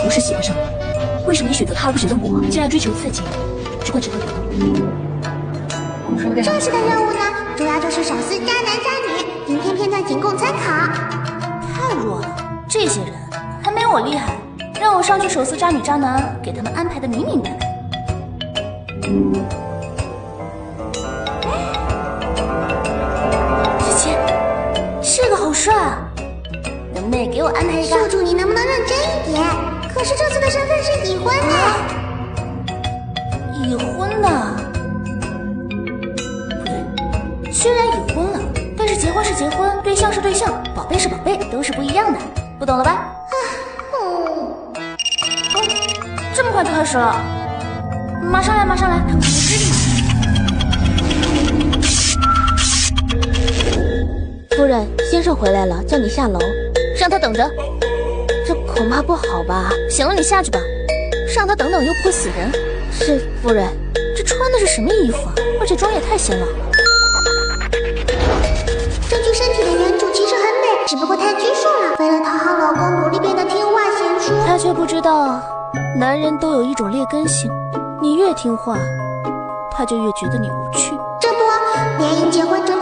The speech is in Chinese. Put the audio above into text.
不是喜欢上你，为什么你选择他而不选择我？既然追求刺激，只管只会得到。这次的任务呢，主要就是手撕渣男渣女，影片片段仅供参考。太弱了，这些人还没我厉害，让我上去手撕渣女渣男，给他们安排的明明白白。子琪，这个好帅啊！能不能给我安排一个？宿主，你能不能认真一点？可是这次的身份是已婚的。已婚的？不对，虽然已婚了，但是结婚是结婚，对象是对象，宝贝是宝贝，都是不一样的，不懂了吧？这么快就开始了？马上来，马上来！我支持你。夫人，先生回来了，叫你下楼，让他等着。这恐怕不好吧？行了，你下去吧，让他等等又不会死人。是，夫人。这穿的是什么衣服啊？而且妆也太显老了。这具身体的原主其实很美，只不过太拘束了，为了讨好老公，努力变得听话贤淑。他却不知道，男人都有一种劣根性，你越听话，他就越觉得你无趣。这不，联姻结婚这